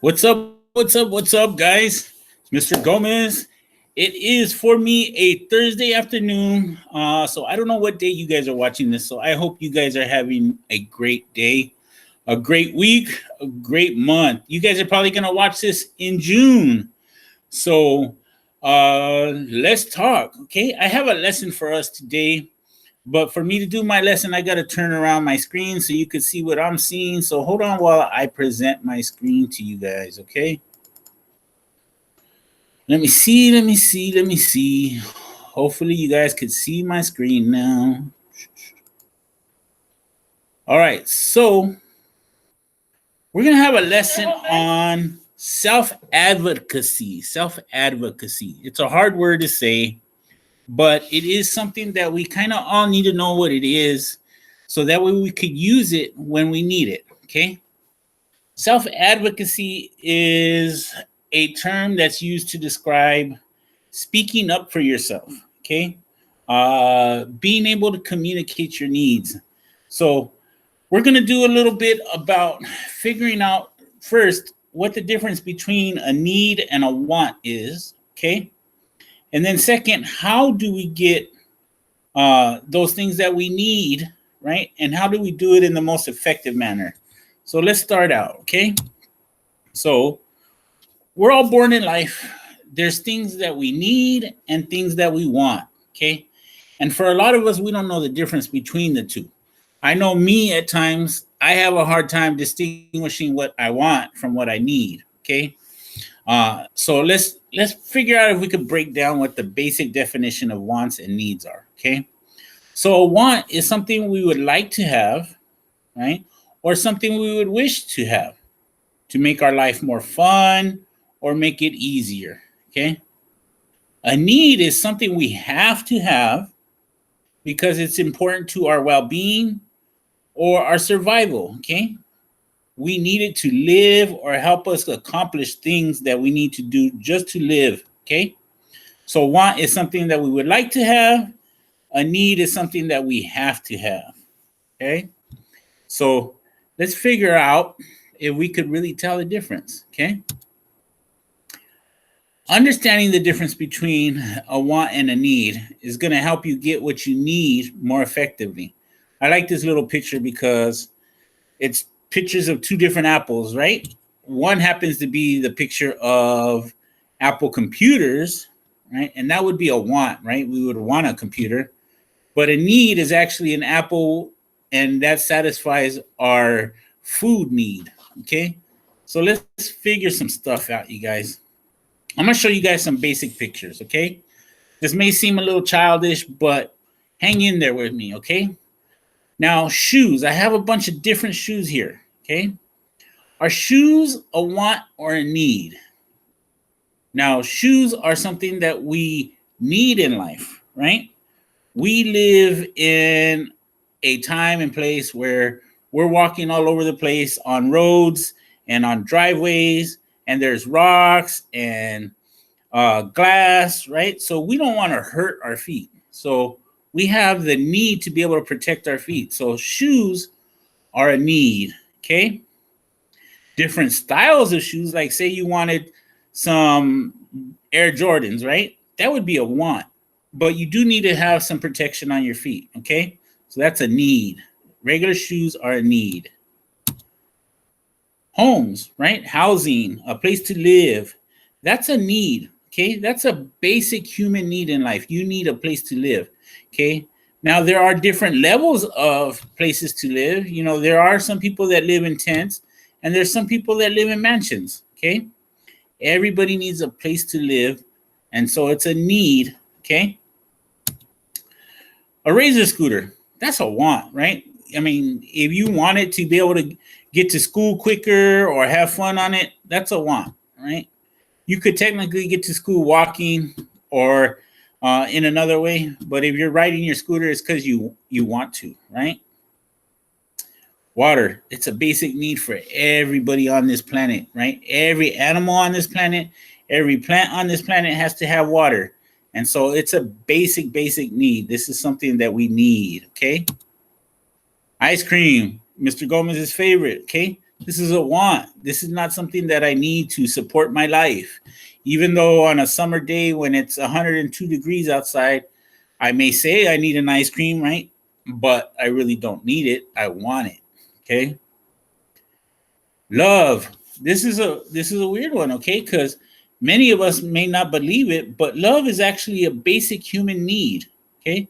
What's up? What's up? What's up, guys? It's Mr. Gomez. It is for me a Thursday afternoon. So I don't know what day you guys are watching this. So I hope you guys are having a great day, a great week, a great month. You guys are probably gonna watch this in June. So let's talk. Okay, I have a lesson for us today. But for me to do my lesson, I got to turn around my screen so you can see what I'm seeing. So hold on while I present my screen to you guys, okay? Let me see. Hopefully you guys can see my screen now. All right, so we're going to have a lesson on self-advocacy. Self-advocacy. It's a hard word to say, but it is something that we kind of all need to know what it is so that way we could use it when we need it, okay? Self advocacy is a term that's used to describe speaking up for yourself, okay? Being able to communicate your needs. So, we're going to do a little bit about figuring out first what the difference between a need and a want is, okay? And then, second, how do we get those things that we need, right? And how do we do it in the most effective manner? So, let's start out, okay? So, we're all born in life. There's things that we need and things that we want, okay? And for a lot of us, we don't know the difference between the two. I know me at times, I have a hard time distinguishing what I want from what I need, okay? So let's figure out if we could break down what the basic definition of wants and needs are, okay? So a want is something we would like to have, right? Or something we would wish to have to make our life more fun or make it easier, okay? A need is something we have to have because it's important to our well-being or our survival, okay? We need it to live or help us accomplish things that we need to do just to live, okay? So want is something that we would like to have. A need is something that we have to have, okay? So let's figure out if we could really tell the difference, okay? Understanding the difference between a want and a need is going to help you get what you need more effectively. I like this little picture because it's pictures of two different apples, right? One happens to be the picture of Apple computers, right? And that would be a want, right? We would want a computer. But a need is actually an apple, and that satisfies our food need, okay? So let's figure some stuff out, you guys. I'm gonna show you guys some basic pictures, okay? This may seem a little childish, but hang in there with me, okay? Now, shoes. I have a bunch of different shoes here, okay? Are shoes a want or a need? Now, shoes are something that we need in life, right? We live in a time and place where we're walking all over the place on roads and on driveways, and there's rocks and glass, right? So we don't want to hurt our feet. So we have the need to be able to protect our feet. So shoes are a need, okay? Different styles of shoes, like say you wanted some Air Jordans, right? That would be a want, but you do need to have some protection on your feet, okay? So that's a need. Regular shoes are a need. Homes, right? Housing, a place to live, that's a need, okay? That's a basic human need in life. You need a place to live, okay? Now, there are different levels of places to live. You know, there are some people that live in tents, and there's some people that live in mansions, okay? Everybody needs a place to live, and so it's a need, okay? A razor scooter, that's a want, right? I mean, if you wanted to be able to get to school quicker or have fun on it, that's a want, right? You could technically get to school walking or in another way, but if you're riding your scooter, it's because you want to, right? Water, it's a basic need for everybody on this planet, right? Every animal on this planet, every plant on this planet has to have water. And so it's a basic need. This is something that we need, okay? Ice cream, Mr. Gomez's favorite, okay? This is a want. This is not something that I need to support my life. Even though on a summer day when it's 102 degrees outside, I may say I need an ice cream, right? But I really don't need it. I want it. Okay. Love. This is a weird one, okay? Because many of us may not believe it, but love is actually a basic human need. Okay.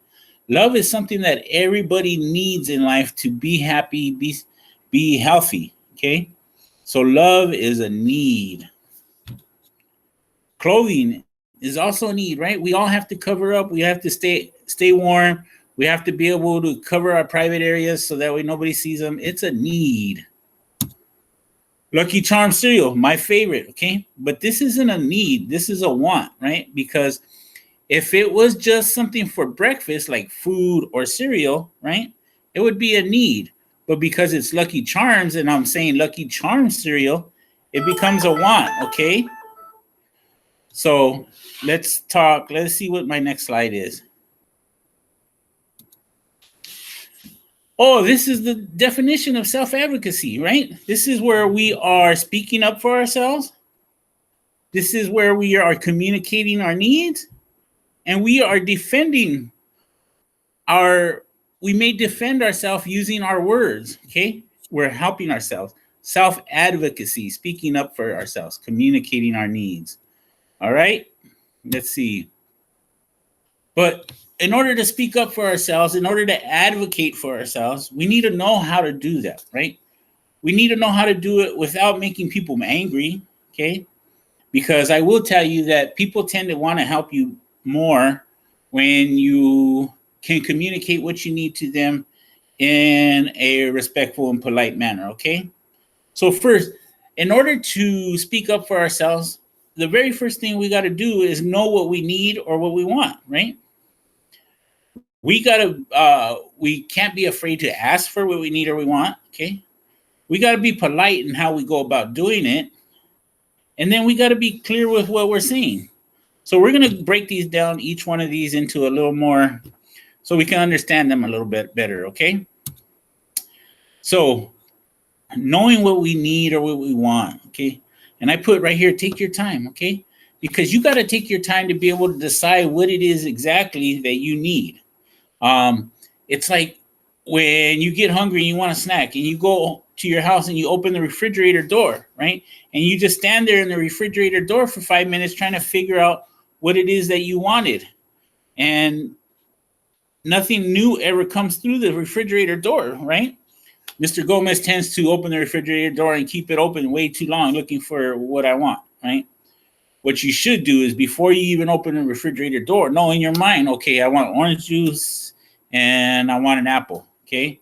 Love is something that everybody needs in life to be happy, be healthy. Okay. So love is a need. Clothing is also a need, right? We all have to cover up. We have to stay warm. We have to be able to cover our private areas so that way nobody sees them. It's a need. Lucky Charm cereal, my favorite, okay? But this isn't a need. This is a want, right? Because if it was just something for breakfast, like food or cereal, right? It would be a need. But because it's Lucky Charms and I'm saying Lucky Charms cereal, it becomes a want, okay? So let's see what my next slide is. Oh, this is the definition of self-advocacy, right? This is where we are speaking up for ourselves. This is where we are communicating our needs, and we are defending we may defend ourselves using our words, okay? We're helping ourselves. Self-advocacy, speaking up for ourselves, communicating our needs. All right, let's see. But in order to speak up for ourselves, in order to advocate for ourselves, we need to know how to do that, right? We need to know how to do it without making people angry, okay? Because I will tell you that people tend to want to help you more when you can communicate what you need to them in a respectful and polite manner, okay? So first, in order to speak up for ourselves, the very first thing we got to do is know what we need or what we want, right? We can't be afraid to ask for what we need or we want, okay? We got to be polite in how we go about doing it. And then we got to be clear with what we're saying. So we're going to break these down, each one of these into a little more, so we can understand them a little bit better, okay? So knowing what we need or what we want, okay? And I put right here, take your time, okay? Because you got to take your time to be able to decide what it is exactly that you need. It's like when you get hungry and you want a snack and you go to your house and you open the refrigerator door, right? And you just stand there in the refrigerator door for 5 minutes trying to figure out what it is that you wanted. And nothing new ever comes through the refrigerator door, right? Mr. Gomez tends to open the refrigerator door and keep it open way too long looking for what I want, right? What you should do is before you even open the refrigerator door, know in your mind, okay, I want orange juice and I want an apple, okay?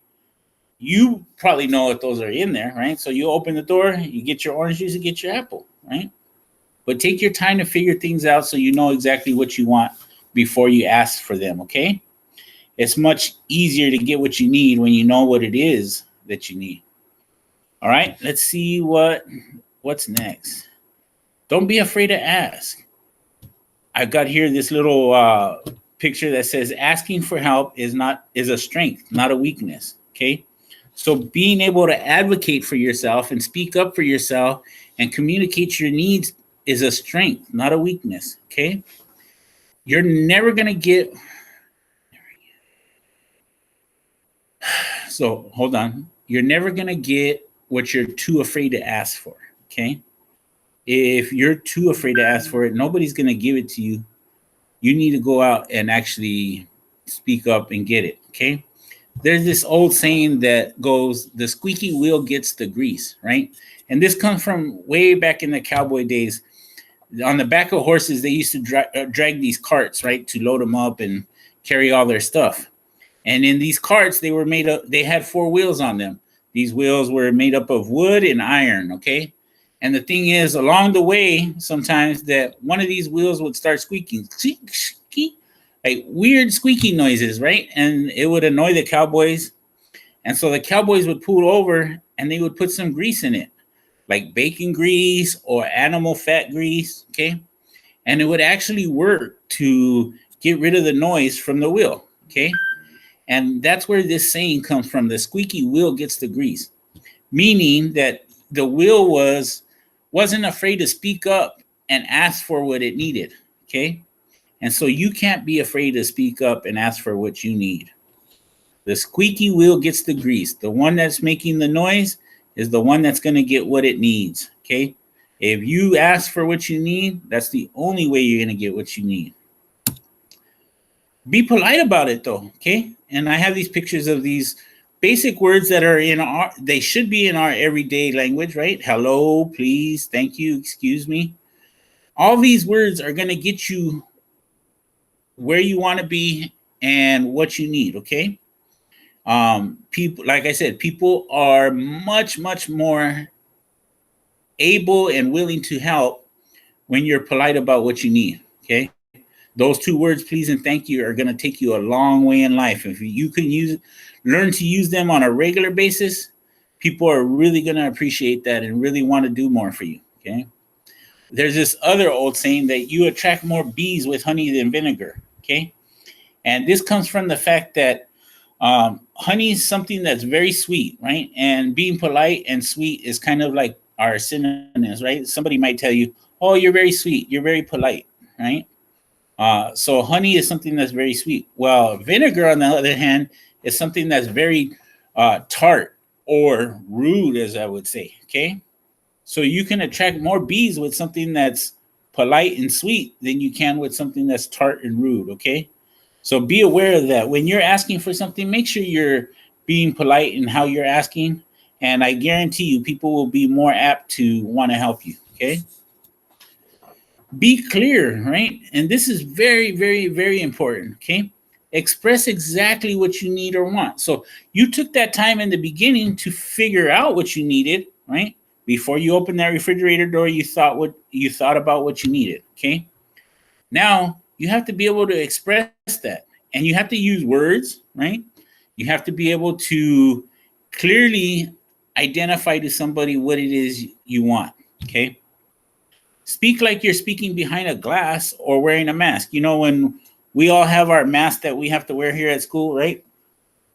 You probably know that those are in there, right? So you open the door, you get your orange juice and get your apple, right? But take your time to figure things out so you know exactly what you want before you ask for them, okay? It's much easier to get what you need when you know what it is that you need. All right, let's see what's next. Don't be afraid to ask. I've got here this little picture that says asking for help is a strength, not a weakness, okay? So being able to advocate for yourself and speak up for yourself and communicate your needs is a strength, not a weakness, okay? You're never going to get... So hold on. You're never going to get what you're too afraid to ask for, okay? If you're too afraid to ask for it, nobody's going to give it to you. You need to go out and actually speak up and get it, okay? There's this old saying that goes, the squeaky wheel gets the grease, right? And this comes from way back in the cowboy days. On the back of horses, they used to drag these carts, right, to load them up and carry all their stuff. And in these carts, they had 4 wheels on them. These wheels were made up of wood and iron, okay? And the thing is, along the way, sometimes that one of these wheels would start squeaking, like weird squeaky noises, right? And it would annoy the cowboys. And so the cowboys would pull over and they would put some grease in it, like bacon grease or animal fat grease, okay? And it would actually work to get rid of the noise from the wheel, okay? And that's where this saying comes from, the squeaky wheel gets the grease, meaning that the will wasn't afraid to speak up and ask for what it needed. Okay. And so you can't be afraid to speak up and ask for what you need. The squeaky wheel gets the grease. The one that's making the noise is the one that's going to get what it needs. Okay. If you ask for what you need, that's the only way you're going to get what you need. Be polite about it though. Okay. And I have these pictures of these basic words that are they should be in our everyday language, right? Hello, please, thank you, excuse me. All these words are going to get you where you want to be and what you need. Okay. People, like I said, people are much, much more able and willing to help when you're polite about what you need. Okay. Those two words, please and thank you, are going to take you a long way in life. If you can learn to use them on a regular basis, people are really going to appreciate that and really want to do more for you. Okay. There's this other old saying that you attract more bees with honey than vinegar. Okay. And this comes from the fact that honey is something that's very sweet, right? And being polite and sweet is kind of like our synonyms, right? Somebody might tell you, oh, you're very sweet, you're very polite, right? So honey is something that's very sweet. Well, vinegar, on the other hand, is something that's very tart or rude, as I would say. Okay. So you can attract more bees with something that's polite and sweet than you can with something that's tart and rude. Okay. So be aware of that. When you're asking for something, make sure you're being polite in how you're asking. And I guarantee you, people will be more apt to want to help you. Okay. Be clear, right? And this is very, very, very important. Okay. Express exactly what you need or want. So you took that time in the beginning to figure out what you needed, right? Before you opened that refrigerator door, you thought about what you needed. Okay. Now you have to be able to express that, and you have to use words, right? You have to be able to clearly identify to somebody what it is you want. Okay. Speak like you're speaking behind a glass or wearing a mask. You know, when we all have our mask that we have to wear here at school, right?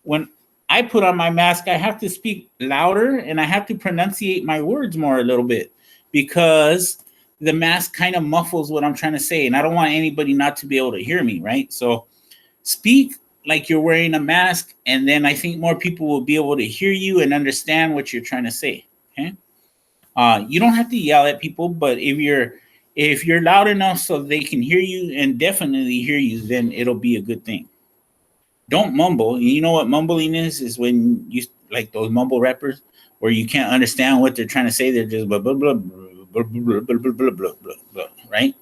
When I put on my mask, I have to speak louder and I have to pronunciate my words more a little bit because the mask kind of muffles what I'm trying to say. And I don't want anybody not to be able to hear me, right? So speak like you're wearing a mask, and then I think more people will be able to hear you and understand what you're trying to say. Okay. You don't have to yell at people, but if you're loud enough so they can hear you and definitely hear you, then it'll be a good thing. Don't mumble. You know what mumbling is? Is when you like those mumble rappers where you can't understand what they're trying to say. They're just blah blah blah blah blah blah blah blah blah blah blah, blah, right?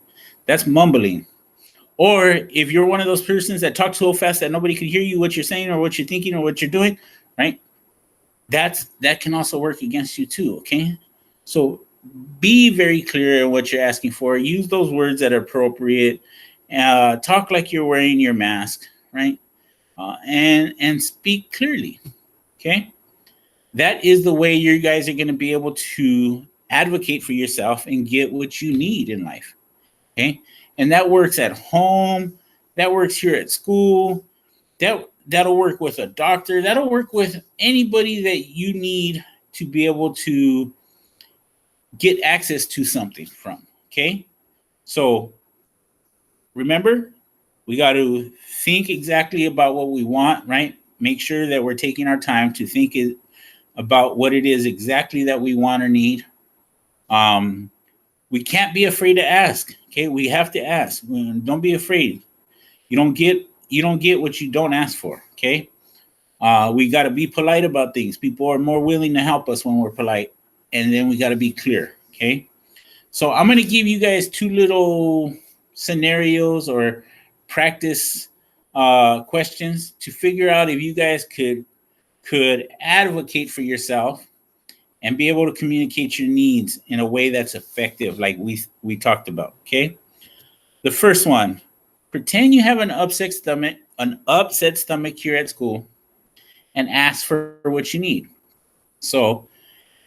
That's mumbling. Or if you're one of those persons that talk so fast that nobody can hear you what you're saying or what you're thinking or what you're doing, right? That can also work against you too. Okay. So be very clear in what you're asking for. Use those words that are appropriate. Talk like you're wearing your mask, right? And speak clearly. Okay. That is the way you guys are going to be able to advocate for yourself and get what you need in life. Okay. And that works at home. That works here at school. That'll work with a doctor. That'll work with anybody that you need to be able to get access to something from. Okay. So remember, we got to think exactly about what we want, right? Make sure that we're taking our time to think about what it is exactly that we want or need. We can't be afraid to ask. Okay, we have to ask. Don't be afraid. You don't get what you don't ask for. Okay, we got to be polite about things. People are more willing to help us when we're polite, and then we got to be clear. Okay, so I'm going to give you guys two little scenarios or practice questions to figure out if you guys could advocate for yourself and be able to communicate your needs in a way that's effective, like we talked about. Okay. The first one: pretend you have an upset stomach here at school, and ask for what you need. So,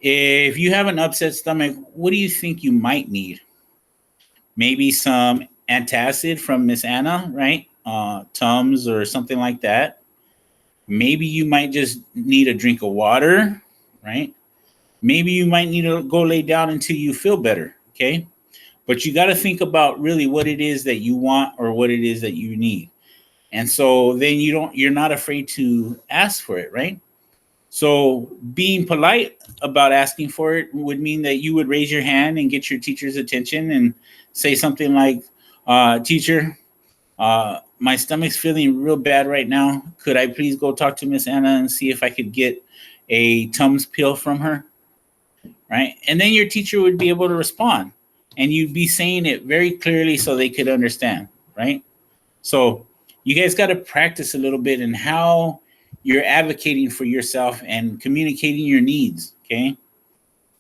if you have an upset stomach, what do you think you might need? Maybe some antacid from Miss Anna, right? Tums or something like that. Maybe you might just need a drink of water, right? Maybe you might need to go lay down until you feel better. Okay. But you got to think about really what it is that you want or what it is that you need. And so then you're not afraid to ask for it, right? So being polite about asking for it would mean that you would raise your hand and get your teacher's attention and say something like, teacher, my stomach's feeling real bad right now. Could I please go talk to Miss Anna and see if I could get a Tums pill from her? Right? And then your teacher would be able to respond and you'd be saying it very clearly so they could understand, right? So you guys got to practice a little bit in how you're advocating for yourself and communicating your needs, okay?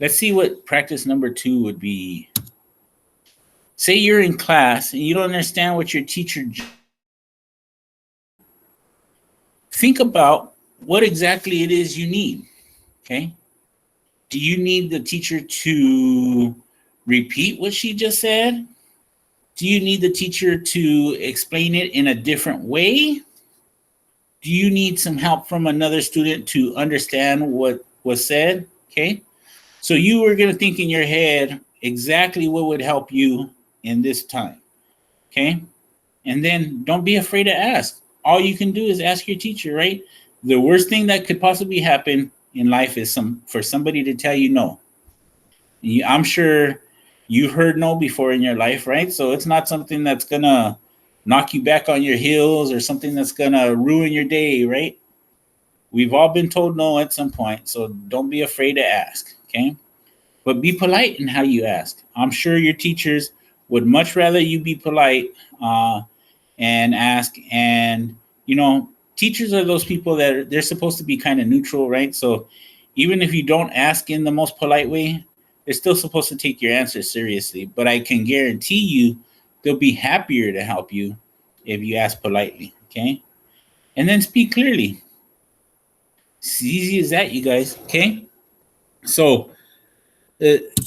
Let's see what practice number 2 would be. Say you're in class and you don't understand what your teacher. Think about what exactly it is you need, okay? Do you need the teacher to repeat what she just said? Do you need the teacher to explain it in a different way? Do you need some help from another student to understand what was said? Okay. So you were going to think in your head exactly what would help you in this time. Okay. And then don't be afraid to ask. All you can do is ask your teacher, right? The worst thing that could possibly happen in life is for somebody to tell you no. I'm sure you've heard no before in your life, right? So it's not something that's going to knock you back on your heels or something that's going to ruin your day, right? We've all been told no at some point, so don't be afraid to ask, okay? But be polite in how you ask. I'm sure your teachers would much rather you be polite and ask. And, teachers are those people that they're supposed to be kind of neutral, right? So even if you don't ask in the most polite way, they're still supposed to take your answer seriously. But I can guarantee you they'll be happier to help you if you ask politely, okay? And then speak clearly. It's easy as that, you guys, okay? So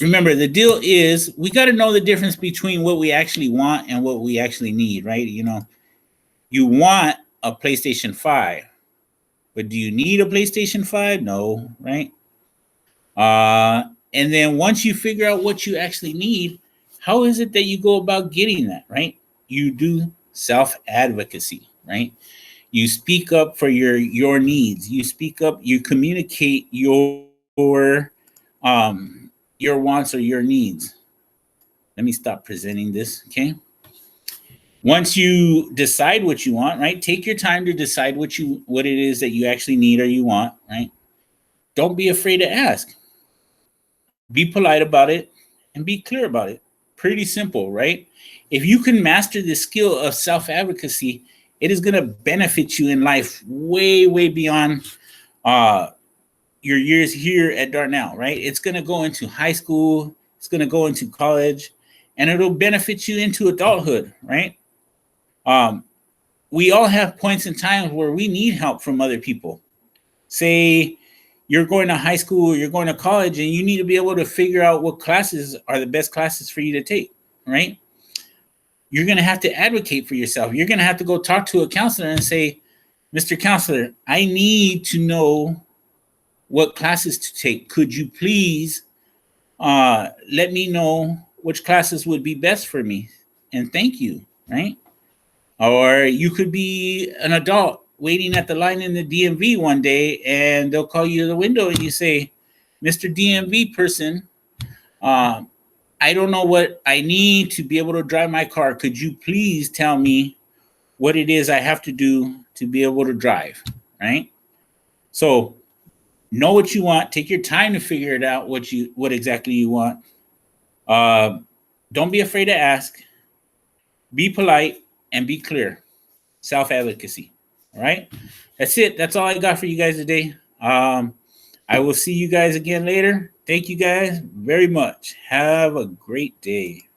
remember, the deal is we got to know the difference between what we actually want and what we actually need, right? You want a PlayStation 5, but do you need a PlayStation 5? No, right? And then once you figure out what you actually need, how is it that you go about getting that, right? You do self-advocacy, right? You speak up for your needs. You speak up, you communicate your wants or your needs. Let me stop presenting this, okay? Once you decide what you want, right? Take your time to decide what it is that you actually need or you want, right? Don't be afraid to ask. Be polite about it and be clear about it. Pretty simple, right? If you can master the skill of self-advocacy, it is going to benefit you in life way, way beyond your years here at Darnell, right? It's going to go into high school, it's going to go into college, and it'll benefit you into adulthood, right? We all have points in time where we need help from other people. Say you're going to high school, you're going to college, and you need to be able to figure out what classes are the best classes for you to take, right? You're going to have to advocate for yourself. You're going to have to go talk to a counselor and say, Mr. Counselor, I need to know what classes to take. Could you please let me know which classes would be best for me? And thank you, right? Or you could be an adult waiting at the line in the DMV one day, and they'll call you to the window and you say, Mr. DMV person, I don't know what I need to be able to drive my car. Could you please tell me what it is I have to do to be able to drive, right? So know what you want. Take your time to figure it out, what exactly you want. Don't be afraid to ask. Be polite and be clear. Self-advocacy. All right. That's it. That's all I got for you guys today. I will see you guys again later. Thank you guys very much. Have a great day.